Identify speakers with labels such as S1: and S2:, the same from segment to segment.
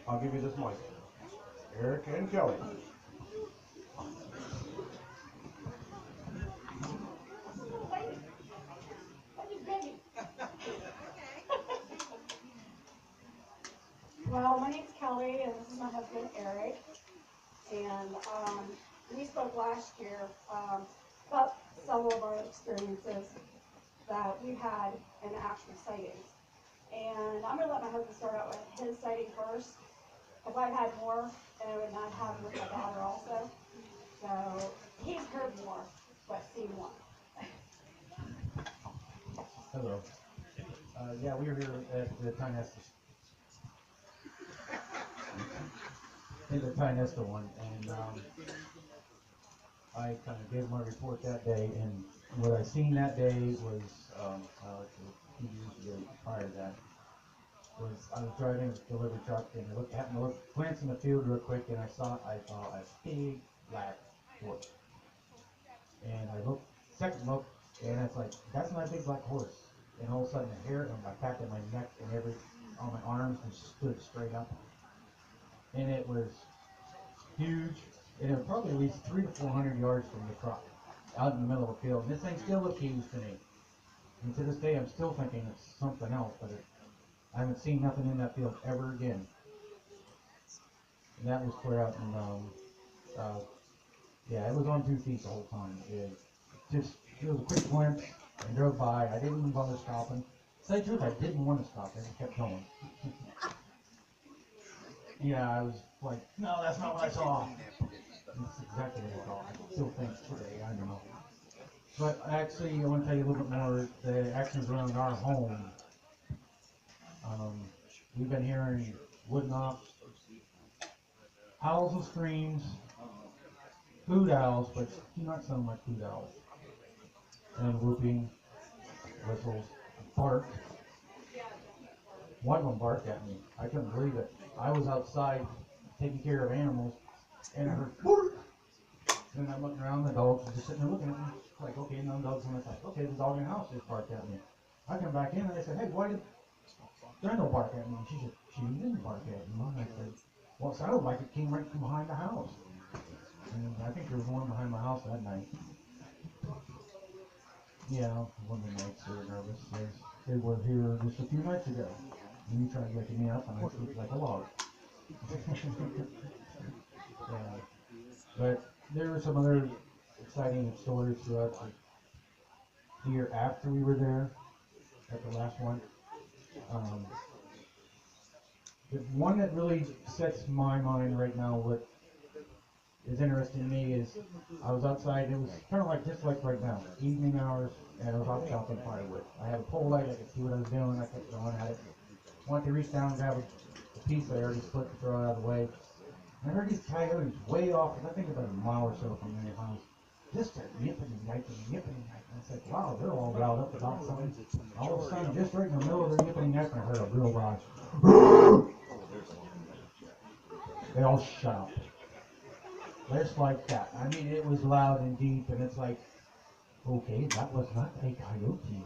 S1: I'll give you this mic. Eric and Kelly.
S2: Well, my name's Kelly, and this is my husband Eric. And we spoke last year about some of our experiences that we had in actual sightings. And I'm going to let my husband start out with his sighting first, because I've had more, and I would not have with my daughter also. So he's heard more, but seen more.
S3: Hello. Yeah, we were here at the Ty Nesta one, and I kind of gave my report that day, and what I seen that day was, a few years ago prior to that, was I was driving a delivery truck, and I happened to glance in the field real quick, and I saw a big black horse, and I looked, second look, and it's like, that's not a big black horse. And all of a sudden the hair on my back of my neck and on my arms just stood straight up. And it was huge, and it was probably at least 300 to 400 yards from the truck, out in the middle of the field. And this thing still looked huge to me. And to this day, I'm still thinking it's something else, but I haven't seen nothing in that field ever again. And that was clear out in, yeah, it was on 2 feet the whole time. It was a quick glimpse. I drove by. I didn't even bother stopping. To tell you the truth, I didn't want to stop. I just kept going. Yeah, I was like, no, that's not what I saw. That's exactly what I saw. I still think today, I don't know. But actually, I want to tell you a little bit more. The actions around our home. We've been hearing wood knocks, howls and screams, hoot owls, but do not sound like hoot owls, and whooping, whistles, bark. One of them barked at me. I couldn't believe it. I was outside taking care of animals, and I heard bark. And I'm looking around, the dogs were just sitting there looking at me. Like, okay, no dogs. And it's like, okay, the dog in the house just barked at me. I come back in and I said, hey, why did Brenda bark at me? And she said, she didn't bark at me. And I said, well, it sounded like it came right from behind the house. And I think there was one behind my house that night. Yeah, one of the nights they were nervous. They were here just a few nights ago. And you tried waking me up and I sleep like a log. Yeah. But there were some other exciting stories throughout the year after we were there, at the last one. The one that really sets my mind right now, what is interesting to me is I was outside, it was kind of like just like right now, evening hours, and I was out chopping firewood. I had a pole light, I could see what I was doing, I kept going at it. Wanted to reach down and grab a piece I already split to throw out of the way. And I heard these coyotes way off, I think about a mile or so from their house. Just start yipping and yiping and yipping and yiping. I said, wow, they're all riled up about something. All of a sudden, just right in the middle of their yipping and yiping, I heard a real loud. They all shut up. Just like that. I mean, it was loud and deep, and it's like, okay, that was not a coyote.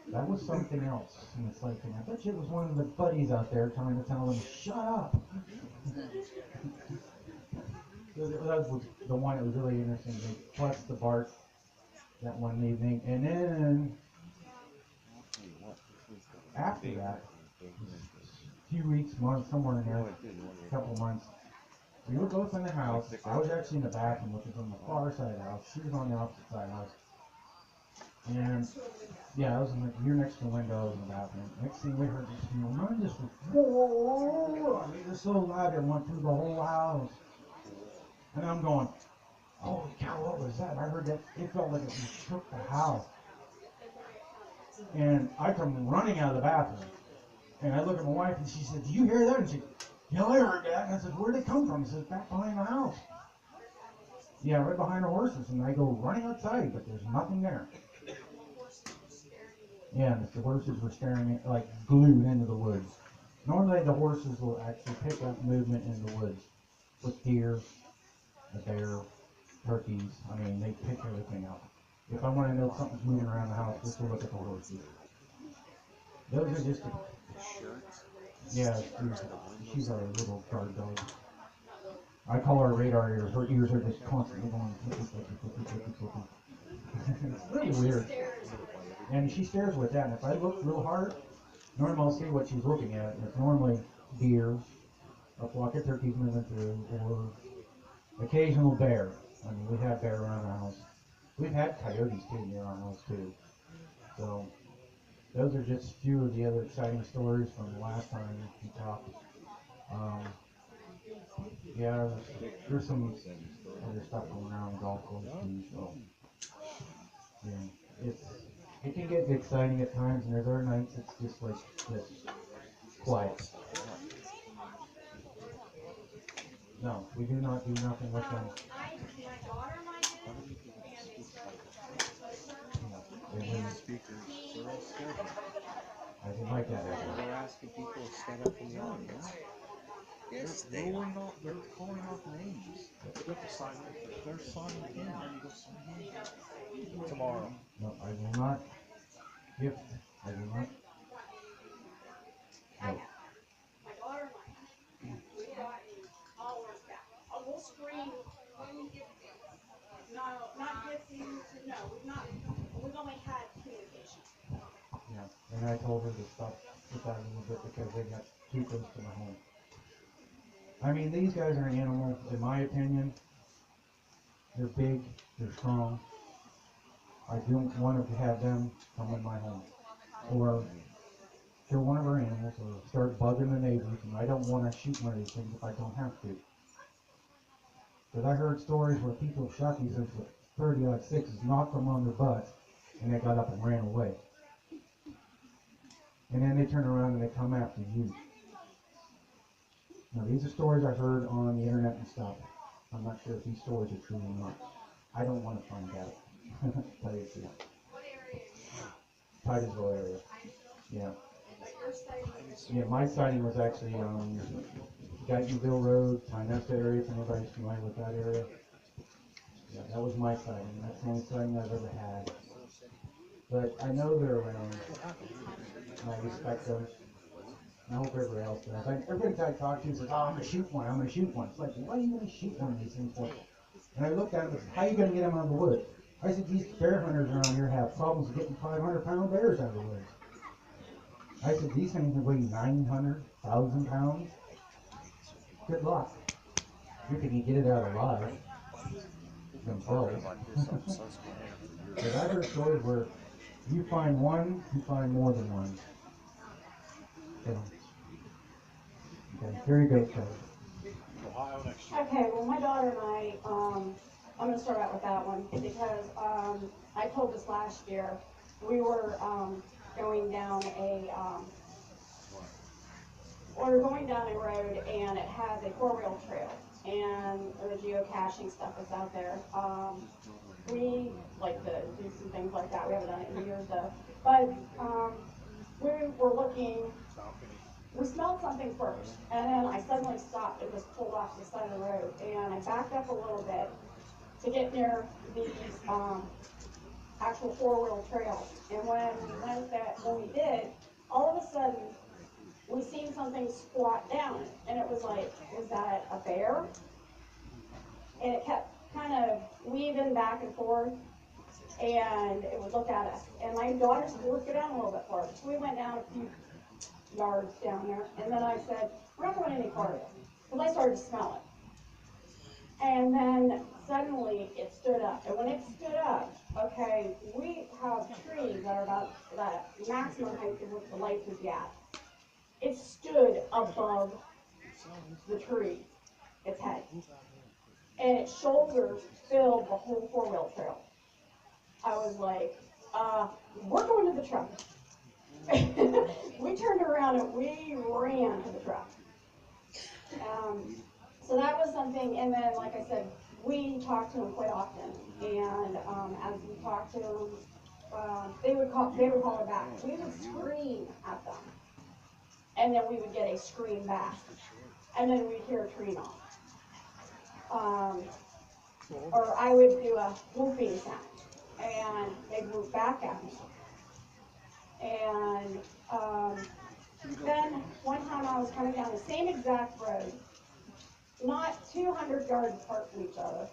S3: That was something else. And it's like, and I bet you it was one of the buddies out there trying to tell them, shut up. That was the one that was really interesting. Plus the bark that one evening. And then after that, a few weeks, months, somewhere in there, a couple months, we were both in the house. I was actually in the bathroom, which was on the far side of the house. She was on the opposite side of the house. And yeah, I was in you're next to the window, I was in the bathroom. Next thing we heard this, mine just was, whoa! I mean, it was so loud it went through the whole house. And I'm going, holy cow, what was that? I heard that, it felt like it shook the house. And I come running out of the bathroom. And I look at my wife and she said, do you hear that? And she, yeah, I heard that. And I said, where'd it come from? She says, back behind the house. Yeah, right behind the horses. And I go running outside, but there's nothing there. Yeah, and the horses were staring at, like glued into the woods. Normally the horses will actually pick up movement in the woods. With deer, the bear, turkeys. I mean, they pick everything up. If I want to know if something's moving around the house, just to look at the horses. Those are just Yeah, she's a little guard dog. I call her radar ears. Her ears are just constantly going flippy, flippy, flippy, flippy, flippy. It's really weird. And she stares with that. And if I look real hard, normally I'll see what she's looking at. And it's normally deer, a flock of turkeys moving through, or occasional bear. I mean, we have bear around our house. We've had coyotes too near our house too. So those are just a few of the other exciting stories from the last time we talked. Um, yeah, there's some other stuff going around the golf course too. So yeah, it can get exciting at times, and there's other nights it's just like this, quiet. No, we do not do nothing with them. No, I didn't like that idea.
S4: They're asking people to stand up in the audience. Yes, they're calling off names. They're signing in tomorrow.
S3: No, I will not gift. I will not. No.
S2: My daughter and I, we got followers back. We'll screen when we get there. No, not gifting, no, we've only had communication.
S3: Yeah, and I told her to stop with that a little bit because they got too close to my home. I mean, these guys are animals, in my opinion. They're big, they're strong. I don't want to have them come in my home. Or kill one of our animals, or start bugging the neighbors, and I don't want to shoot one of these things if I don't have to. Because I heard stories where people shot these things with 30-06s, knocked them on their butts, and they got up and ran away. And then they turn around and they come after you. Now, these are stories I heard on the internet and stuff. I'm not sure if these stories are true or not. I don't want to find out. Tell you the truth. Titusville area. Yeah. Yeah, my sighting was actually on Guytonville Road, Tinesta area, if anybody's familiar with that area. Yeah, that was my sighting. That's the only sighting I've ever had. But I know they're around. And I respect them. And I hope everybody else does. Everybody I talk to says, oh, I'm going to shoot one, I'm going to shoot one. It's like, why are you going to shoot one of these things for? And I looked at him and said, how are you going to get them out of the woods? I said, these bear hunters around here have problems getting 500-pound bears out of the woods. I said, these things weigh 900, 1,000 pounds. Good luck. You can get it out alive themselves. But I've heard stories where you find one, you find more than one. So, okay, here you go, Kelly.
S2: Okay, well, my daughter and I, I'm gonna start out with that one, because, I told this last year, we were, going down a road, and it has a four-wheel trail, and the geocaching stuff is out there. We like to do some things like that, we haven't done it in years though, but, we were looking, we smelled something first, and then I suddenly stopped. It was pulled off the side of the road, and I backed up a little bit to get near these actual four-wheel trails. And when we did, all of a sudden we seen something squat down, and it was like, was that a bear? And it kept kind of weaving back and forth, and it would look at us. And my daughter said, let's go down a little bit farther. So we went down a few yards down there, and then I said, we're not going any farther, because I started to smell it. And then suddenly it stood up, and when it stood up, okay, we have trees that are about the maximum height of which the light would be at. It stood above the tree, its head, and its shoulders filled the whole four-wheel trail. I was like, we're going to the truck. We turned around and we ran to the truck. So that was something, and then, like I said, we talked to them quite often, and as we talked to them, they would call it back. We would scream at them, and then we would get a scream back, and then we'd hear a tree knock. Or I would do a whooping sound, and they'd whoop back at me. And Then one time I was coming down the same exact road, not 200 yards apart from each other.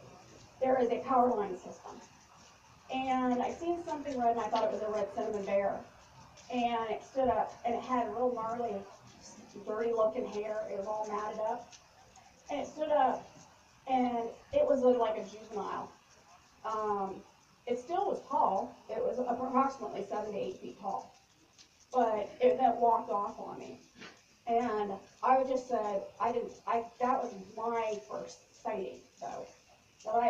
S2: There is a power line system. And I seen something red and I thought it was a red cinnamon bear. And it stood up and it had real gnarly, dirty looking hair. It was all matted up. And it stood up and it was like a juvenile. It still was tall. It was approximately 7 to 8 feet tall. But it then walked off on me. And I just said, that was my first sighting, though.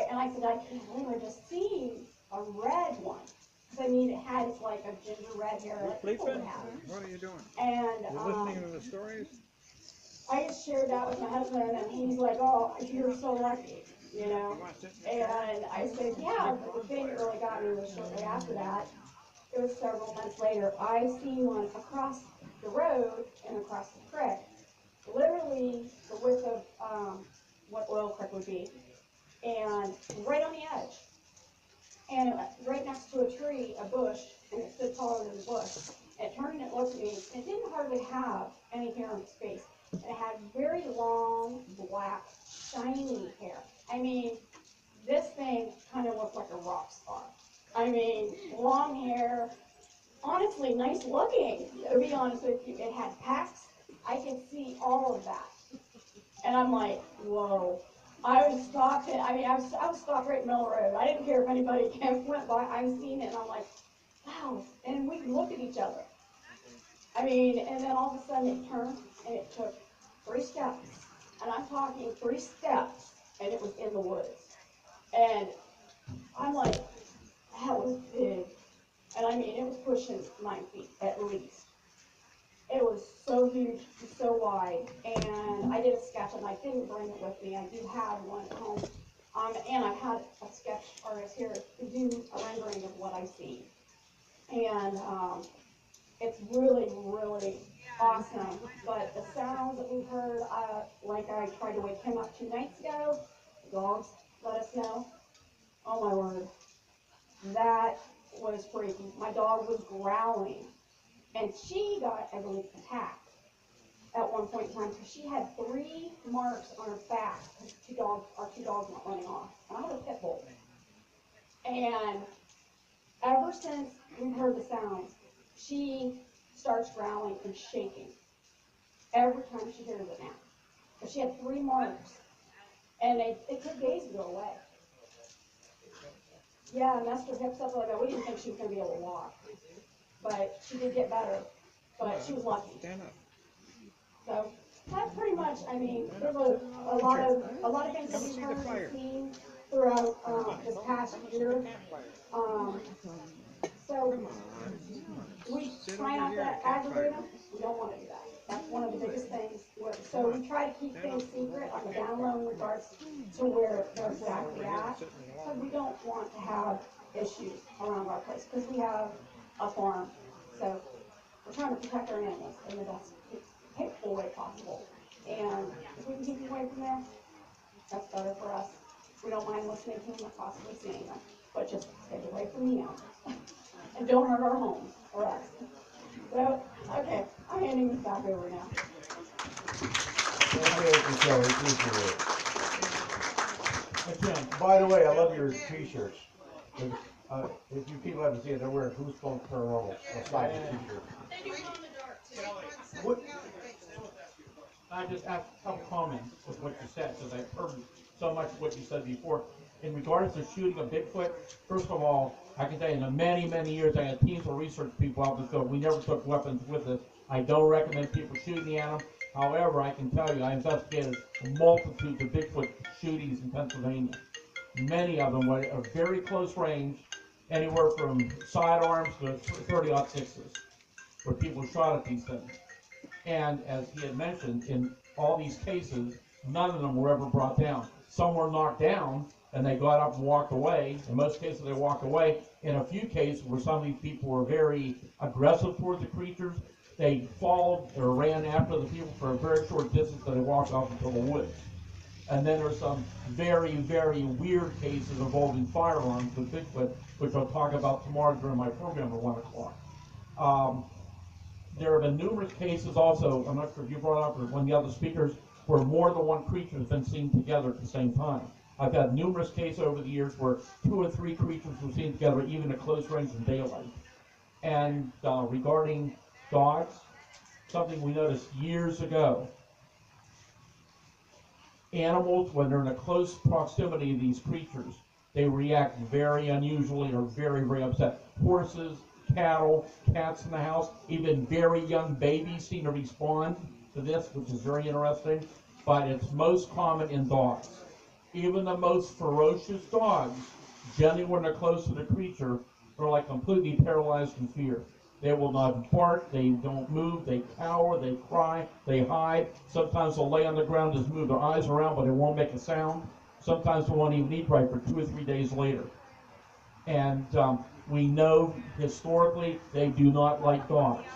S2: And I said, I can't believe I just seen a red one. Because I mean, it had like a ginger red hair like people would have.
S4: What are you doing?
S2: And
S4: You listening to the stories?
S2: I just shared that with my husband, and he's like, oh, you're so lucky, you know. And I said, yeah, but the thing that really got me was shortly after that, it was several months later, I seen one across the road and across the creek, literally the width of what Oil Creek would be, and right on the edge. And right next to a tree, a bush, and it stood taller than the bush. And it turned and it looked at me, and it didn't hardly have any hair on its face. And it had very long, black, shiny hair. I mean, this thing kind of looked like a rock star. I mean, long hair, honestly, nice looking, to be honest with you. It had packs. I could see all of that. And I'm like, whoa. I was stopped, I was stopped right in the middle of the road. I didn't care if anybody went by. I seen it, and I'm like, wow. And we looked at each other. I mean, and then all of a sudden it turned, and it took 3 steps. And I'm talking 3 steps, and it was in the woods. And I'm like, that was big. And I mean, it was pushing 9 feet at least. It was so huge, so wide, and I did a sketch, and I didn't bring it with me. I do have one at home, and I've had a sketch artist here to do a rendering of what I see. And it's really, really awesome. But the sounds that we've heard, like I tried to wake him up 2 nights ago, the dogs let us know. Oh my word, that was freaky. My dog was growling. And she got, I believe, attacked at one point in time because she had 3 marks on her back because our two dogs went running off. And I was a pit bull. And ever since we've heard the sounds, she starts growling and shaking every time she hears it now. But she had 3 marks, and it took days to go away. Yeah, messed her hips up like that. We didn't think she was going to be able to walk. But she did get better, but she was lucky.
S4: Stand up.
S2: So that's pretty much. I mean, there's a lot of things that we've heard and seen throughout this past year. So we try not to aggravate them. We don't want to do that. That's one of the biggest things. So we try to keep things secret on the down low in regards to where they're exactly at. So we don't want to have issues around our place because we have a farm. So we're trying to protect our animals in the best capable way possible. And if we can keep them away from there, that's better for us. We don't mind listening to them or possibly seeing them, but just stay away from the animals. And don't hurt our homes or us. So, okay, I'm handing this back over now.
S1: By the way, I love your t-shirts. If you people haven't seen it, they're wearing Who's Phone Paranormal inside the t-shirt.
S5: They do glow in the dark too.
S1: What?
S6: I just have a couple comments with what you said, because I've heard so much of what you said before. In regards to shooting a Bigfoot, first of all, I can tell you in the many, many years I had teams of research people out in the field. We never took weapons with us. I don't recommend people shooting the animal. However, I can tell you I investigated multitudes of Bigfoot shootings in Pennsylvania. Many of them were at very close range, anywhere from sidearms to 30-06s, where people shot at these things. And as he had mentioned, in all these cases, none of them were ever brought down. Some were knocked down, and they got up and walked away. In most cases, they walked away. In a few cases where some of these people were very aggressive towards the creatures, they followed or ran after the people for a very short distance, and they walked off into the woods. And then there's some very, very weird cases involving firearms with Bigfoot, which I'll talk about tomorrow during my program at 1 o'clock. there have been numerous cases also, I'm not sure if you brought up or one of the other speakers, where more than one creature has been seen together at the same time. I've had numerous cases over the years where 2 or 3 creatures were seen together, even at close range in daylight. And regarding dogs, something we noticed years ago, animals, when they're in a close proximity to these creatures, they react very unusually or very, very upset. Horses, cattle, cats in the house, even very young babies seem to respond to this, which is very interesting, but it's most common in dogs. Even the most ferocious dogs, generally when they're close to the creature, are like completely paralyzed in fear. They will not bark, they don't move, they cower, they cry, they hide. Sometimes they'll lay on the ground, just move their eyes around, but they won't make a sound. Sometimes they won't even eat right for 2 or 3 days later. And we know historically they do not like dogs.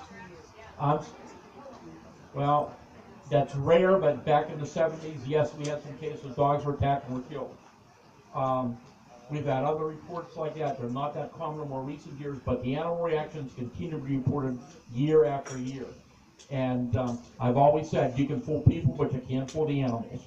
S6: Well, that's rare, but back in the 70s, yes, we had some cases of dogs were attacked and were killed. We've had other reports like that. They're not that common in more recent years, but the animal reactions continue to be reported year after year. And I've always said you can fool people, but you can't fool the animals.